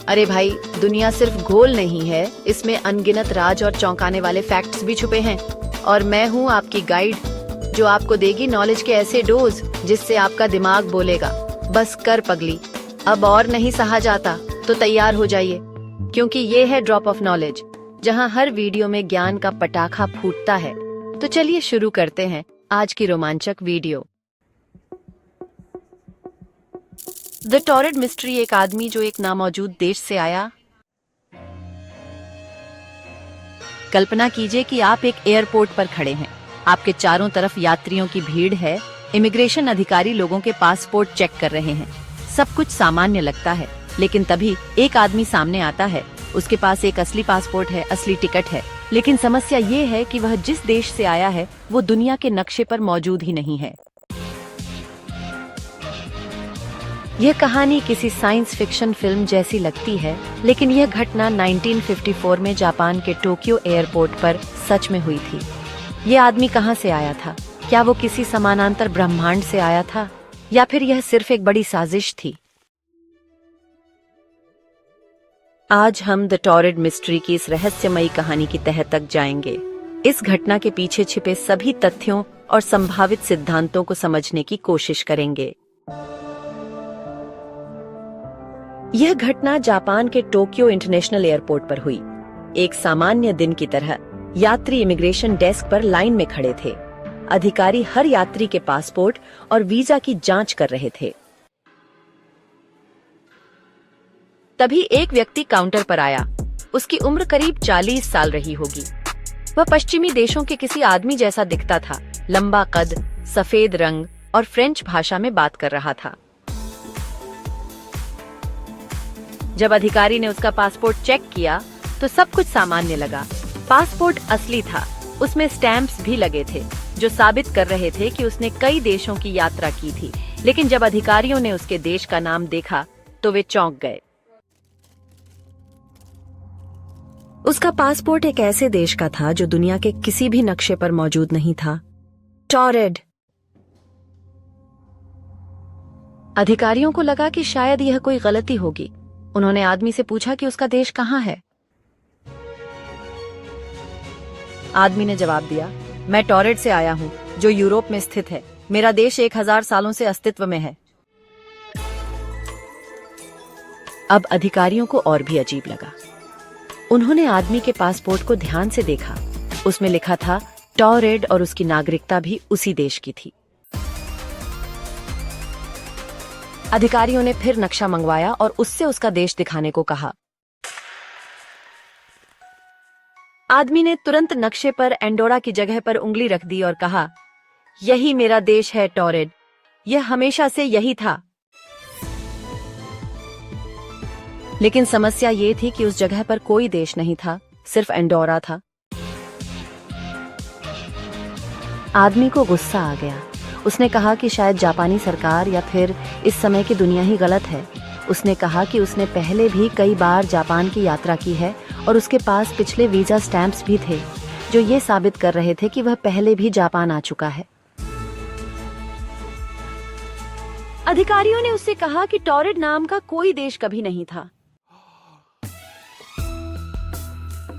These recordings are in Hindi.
अरे भाई, दुनिया सिर्फ गोल नहीं है, इसमें अनगिनत राज और चौंकाने वाले फैक्ट्स भी छुपे हैं। और मैं हूँ आपकी गाइड, जो आपको देगी नॉलेज के ऐसे डोज जिससे आपका दिमाग बोलेगा, बस कर पगली, अब और नहीं सहा जाता। तो तैयार हो जाइए, क्योंकि ये है ड्रॉप ऑफ नॉलेज, जहाँ हर वीडियो में ज्ञान का पटाखा फूटता है। तो चलिए शुरू करते हैं आज की रोमांचक वीडियो। The टॉरेड mystery. एक आदमी जो एक नामौजूद देश से आया। कल्पना कीजिए कि आप एक एयरपोर्ट पर खड़े हैं, आपके चारों तरफ यात्रियों की भीड़ है, इमिग्रेशन अधिकारी लोगों के पासपोर्ट चेक कर रहे हैं। सब कुछ सामान्य लगता है, लेकिन तभी एक आदमी सामने आता है। उसके पास एक असली पासपोर्ट है, असली टिकट है, लेकिन समस्या ये है कि वह जिस देश से आया है वो दुनिया के नक्शे पर मौजूद ही नहीं है। यह कहानी किसी साइंस फिक्शन फिल्म जैसी लगती है, लेकिन यह घटना 1954 में जापान के टोक्यो एयरपोर्ट पर सच में हुई थी। यह आदमी कहां से आया था? क्या वो किसी समानांतर ब्रह्मांड से आया था, या फिर यह सिर्फ एक बड़ी साजिश थी? आज हम द टॉरेड मिस्ट्री की इस रहस्यमयी कहानी की तह तक जाएंगे। इस घटना के पीछे छिपे सभी तथ्यों और संभावित सिद्धांतों को समझने की कोशिश करेंगे। यह घटना जापान के टोक्यो इंटरनेशनल एयरपोर्ट पर हुई। एक सामान्य दिन की तरह यात्री इमिग्रेशन डेस्क पर लाइन में खड़े थे। अधिकारी हर यात्री के पासपोर्ट और वीजा की जांच कर रहे थे। तभी एक व्यक्ति काउंटर पर आया। उसकी उम्र करीब 40 साल रही होगी। वह पश्चिमी देशों के किसी आदमी जैसा दिखता था। लंबा कद, सफेद रंग और फ्रेंच भाषा में बात कर रहा था। जब अधिकारी ने उसका पासपोर्ट चेक किया तो सब कुछ सामान्य लगा। पासपोर्ट असली था, उसमें स्टैंप्स भी लगे थे जो साबित कर रहे थे कि उसने कई देशों की यात्रा की थी। लेकिन जब अधिकारियों ने उसके देश का नाम देखा तो वे चौंक गए। उसका पासपोर्ट एक ऐसे देश का था जो दुनिया के किसी भी नक्शे पर मौजूद नहीं था। टॉरेड। अधिकारियों को लगा कि शायद यह कोई गलती होगी। उन्होंने आदमी से पूछा कि उसका देश कहाँ है। आदमी ने जवाब दिया, मैं टॉरेड से आया हूँ, जो यूरोप में स्थित है। मेरा देश 1000 सालों से अस्तित्व में है। अब अधिकारियों को और भी अजीब लगा। उन्होंने आदमी के पासपोर्ट को ध्यान से देखा। उसमें लिखा था टॉरेड और उसकी नागरिकता भी उसी देश की थी। अधिकारियों ने फिर नक्शा मंगवाया और उससे उसका देश दिखाने को कहा। आदमी ने तुरंत नक्शे पर एंडोरा की जगह पर उंगली रख दी और कहा, यही मेरा देश है टॉरेड, यह हमेशा से यही था। लेकिन समस्या ये थी कि उस जगह पर कोई देश नहीं था, सिर्फ एंडोरा था। आदमी को गुस्सा आ गया। उसने कहा कि शायद जापानी सरकार या फिर इस समय की दुनिया ही गलत है। उसने कहा कि उसने पहले भी कई बार जापान की यात्रा की है और उसके पास पिछले वीजा स्टैंप्स भी थे जो ये साबित कर रहे थे कि वह पहले भी जापान आ चुका है। अधिकारियों ने उससे कहा कि टॉरेड नाम का कोई देश कभी नहीं था।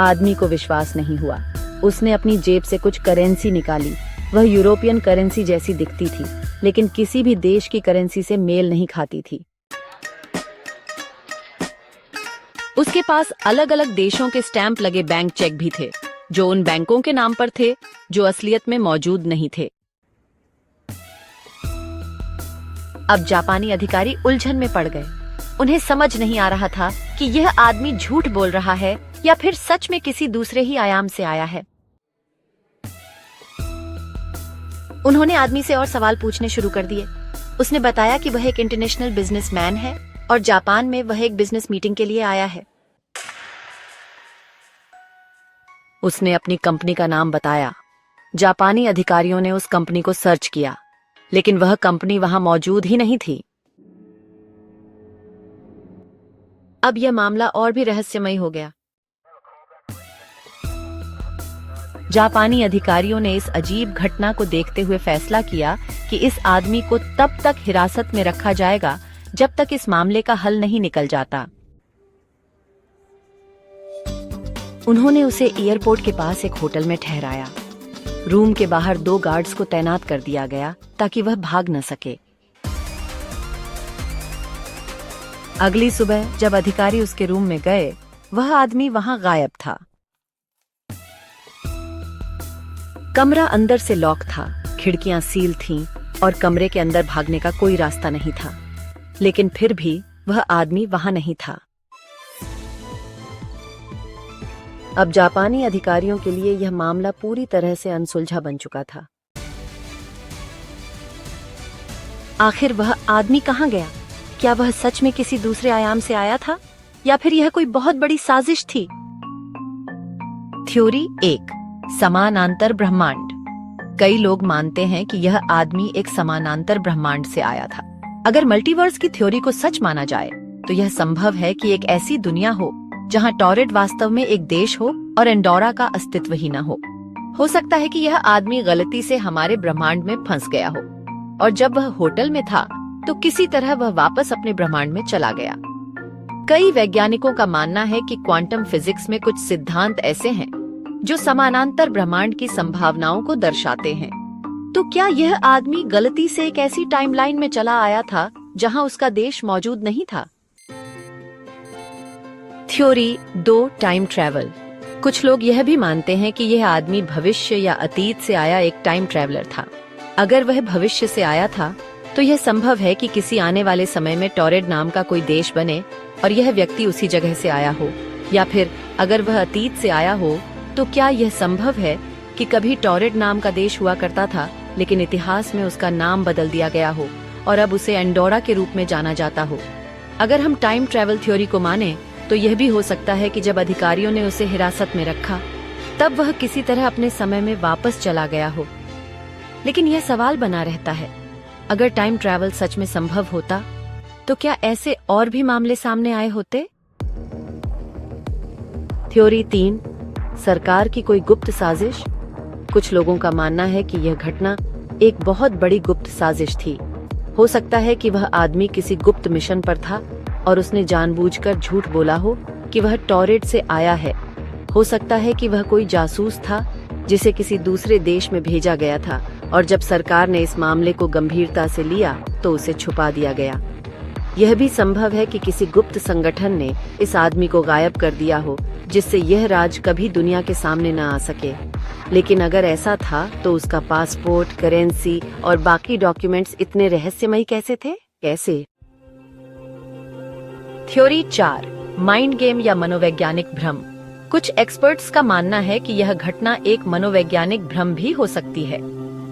आदमी को विश्वास नहीं हुआ। उसने अपनी जेब से कुछ करेंसी निकाली। वह यूरोपियन करेंसी जैसी दिखती थी, लेकिन किसी भी देश की करेंसी से मेल नहीं खाती थी। उसके पास अलग अलग देशों के स्टैंप लगे बैंक चेक भी थे, जो उन बैंकों के नाम पर थे जो असलियत में मौजूद नहीं थे। अब जापानी अधिकारी उलझन में पड़ गए। उन्हें समझ नहीं आ रहा था कि यह आदमी झूठ बोल रहा है या फिर सच में किसी दूसरे ही आयाम से आया है। उन्होंने आदमी से और सवाल पूछने शुरू कर दिए। उसने बताया कि वह एक इंटरनेशनल बिजनेसमैन है और जापान में वह एक बिजनेस मीटिंग के लिए आया है। उसने अपनी कंपनी का नाम बताया। जापानी अधिकारियों ने उस कंपनी को सर्च किया, लेकिन वह कंपनी वहां मौजूद ही नहीं थी। अब यह मामला और भी रहस्यमय हो गया। जापानी अधिकारियों ने इस अजीब घटना को देखते हुए फैसला किया कि इस आदमी को तब तक हिरासत में रखा जाएगा जब तक इस मामले का हल नहीं निकल जाता। उन्होंने उसे एयरपोर्ट के पास एक होटल में ठहराया। रूम के बाहर 2 गार्ड्स को तैनात कर दिया गया ताकि वह भाग न सके। अगली सुबह जब अधिकारी उसके रूम में गए, वह आदमी वहां गायब था। कमरा अंदर से लॉक था, खिड़कियां सील थीं और कमरे के अंदर भागने का कोई रास्ता नहीं था। लेकिन फिर भी वह आदमी वहां नहीं था। अब जापानी अधिकारियों के लिए यह मामला पूरी तरह से अनसुलझा बन चुका था। आखिर वह आदमी कहां गया? क्या वह सच में किसी दूसरे आयाम से आया था या फिर यह कोई बहुत बड़ी साजिश थी? थ्योरी 1, समानांतर ब्रह्मांड। कई लोग मानते हैं कि यह आदमी एक समानांतर ब्रह्मांड से आया था। अगर मल्टीवर्स की थ्योरी को सच माना जाए तो यह संभव है कि एक ऐसी दुनिया हो जहां टॉरेड वास्तव में एक देश हो और एंडोरा का अस्तित्व ही न हो। हो सकता है कि यह आदमी गलती से हमारे ब्रह्मांड में फंस गया हो और जब वह होटल में था तो किसी तरह वह वापस अपने ब्रह्मांड में चला गया। कई वैज्ञानिकों का मानना है कि क्वांटम फिजिक्स में कुछ सिद्धांत ऐसे हैं जो समानांतर ब्रह्मांड की संभावनाओं को दर्शाते हैं। तो क्या यह आदमी गलती से एक ऐसी टाइमलाइन में चला आया था जहां उसका देश मौजूद नहीं था? Theory 2, time travel. कुछ लोग यह भी मानते हैं कि यह आदमी भविष्य या अतीत से आया एक टाइम ट्रैवलर था। अगर वह भविष्य से आया था तो यह संभव है कि किसी आने वाले समय में टॉरेड नाम का कोई देश बने और यह व्यक्ति उसी जगह से आया हो। या फिर अगर वह अतीत से आया हो तो क्या यह संभव है कि कभी टॉरेड नाम का देश हुआ करता था लेकिन इतिहास में उसका नाम बदल दिया गया हो और अब उसे एंडोरा के रूप में जाना जाता हो? अगर हम टाइम ट्रैवल थ्योरी को माने तो यह भी हो सकता है कि जब अधिकारियों ने उसे हिरासत में रखा तब वह किसी तरह अपने समय में वापस चला गया हो। लेकिन यह सवाल बना रहता है, अगर टाइम ट्रैवल सच में संभव होता तो क्या ऐसे और भी मामले सामने आए होते? थ्योरी 3, सरकार की कोई गुप्त साजिश। कुछ लोगों का मानना है कि यह घटना एक बहुत बड़ी गुप्त साजिश थी। हो सकता है कि वह आदमी किसी गुप्त मिशन पर था और उसने जानबूझकर झूठ बोला हो कि वह टॉरेड से आया है। हो सकता है कि वह कोई जासूस था जिसे किसी दूसरे देश में भेजा गया था और जब सरकार ने इस मामले को गंभीरता से लिया तो उसे छुपा दिया गया। यह भी संभव है कि किसी गुप्त संगठन ने इस आदमी को गायब कर दिया हो जिससे यह राज कभी दुनिया के सामने न आ सके। लेकिन अगर ऐसा था तो उसका पासपोर्ट, करेंसी और बाकी डॉक्यूमेंट्स इतने रहस्यमयी कैसे थे? कैसे? थ्योरी 4, माइंड गेम या मनोवैज्ञानिक भ्रम। कुछ एक्सपर्ट्स का मानना है कि यह घटना एक मनोवैज्ञानिक भ्रम भी हो सकती है।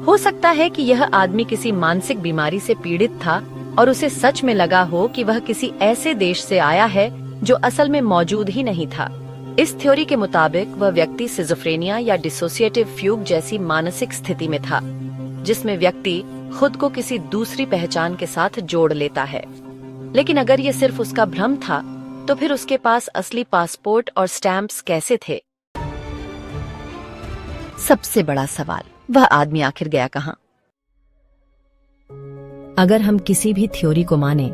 हो सकता है कि यह आदमी किसी मानसिक बीमारी से पीड़ित था और उसे सच में लगा हो कि वह किसी ऐसे देश से आया है जो असल में मौजूद ही नहीं था। इस थ्योरी के मुताबिक वह व्यक्ति सिजोफ्रेनिया या डिसोसिएटिव फ्यूग जैसी मानसिक स्थिति में था, जिसमें व्यक्ति खुद को किसी दूसरी पहचान के साथ जोड़ लेता है। लेकिन अगर ये सिर्फ उसका भ्रम था तो फिर उसके पास असली पासपोर्ट और स्टैम्प्स कैसे थे? सबसे बड़ा सवाल, वह आदमी आखिर गया कहां? अगर हम किसी भी थ्योरी को माने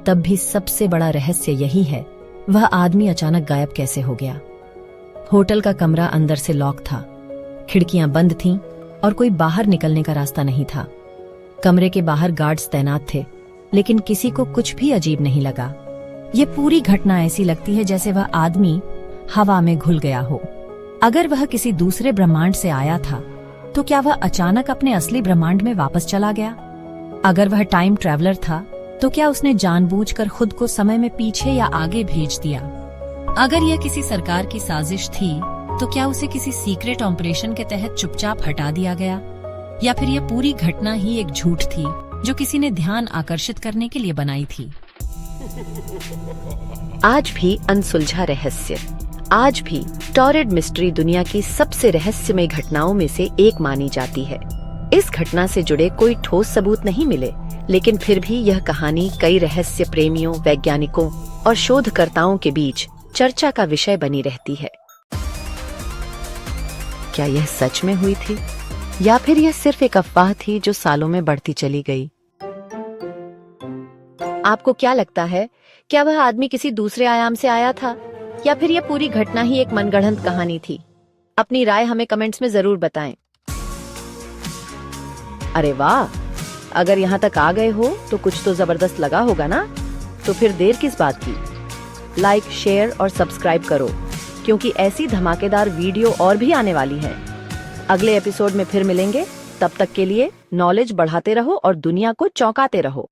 तब भी सबसे बड़ा रहस्य यही है, वह आदमी अचानक गायब कैसे हो गया। होटल का कमरा अंदर से लॉक था, खिड़कियां बंद थीं और कोई बाहर निकलने का रास्ता नहीं था। कमरे के बाहर गार्ड्स तैनात थे, लेकिन किसी को कुछ भी अजीब नहीं लगा। ये पूरी घटना ऐसी लगती है जैसे वह आदमी हवा में घुल गया हो। अगर वह किसी दूसरे ब्रह्मांड से आया था तो क्या वह अचानक अपने असली ब्रह्मांड में वापस चला गया? अगर वह टाइम ट्रैवलर था तो क्या उसने जानबूझकर खुद को समय में पीछे या आगे भेज दिया? अगर यह किसी सरकार की साजिश थी तो क्या उसे किसी सीक्रेट ऑपरेशन के तहत चुपचाप हटा दिया गया? या फिर यह पूरी घटना ही एक झूठ थी जो किसी ने ध्यान आकर्षित करने के लिए बनाई थी? आज भी अनसुलझा रहस्य। आज भी टॉरेड मिस्ट्री दुनिया की सबसे रहस्यमय घटनाओं में से एक मानी जाती है। इस घटना से जुड़े कोई ठोस सबूत नहीं मिले, लेकिन फिर भी यह कहानी कई रहस्य प्रेमियों, वैज्ञानिकों और शोधकर्ताओं के बीच चर्चा का विषय बनी रहती है। क्या यह सच में हुई थी या फिर यह सिर्फ एक अफवाह थी जो सालों में बढ़ती चली गई? आपको क्या लगता है, क्या वह आदमी किसी दूसरे आयाम से आया था या फिर ये पूरी घटना ही एक मनगढ़ंत कहानी थी? अपनी राय हमें कमेंट्स में जरूर बताएं। अरे वाह, अगर यहाँ तक आ गए हो तो कुछ तो जबरदस्त लगा होगा ना? तो फिर देर किस बात की? लाइक, शेयर और सब्सक्राइब करो, क्योंकि ऐसी धमाकेदार वीडियो और भी आने वाली है। अगले एपिसोड में फिर मिलेंगे। तब तक के लिए नॉलेज बढ़ाते रहो और दुनिया को चौंकाते रहो।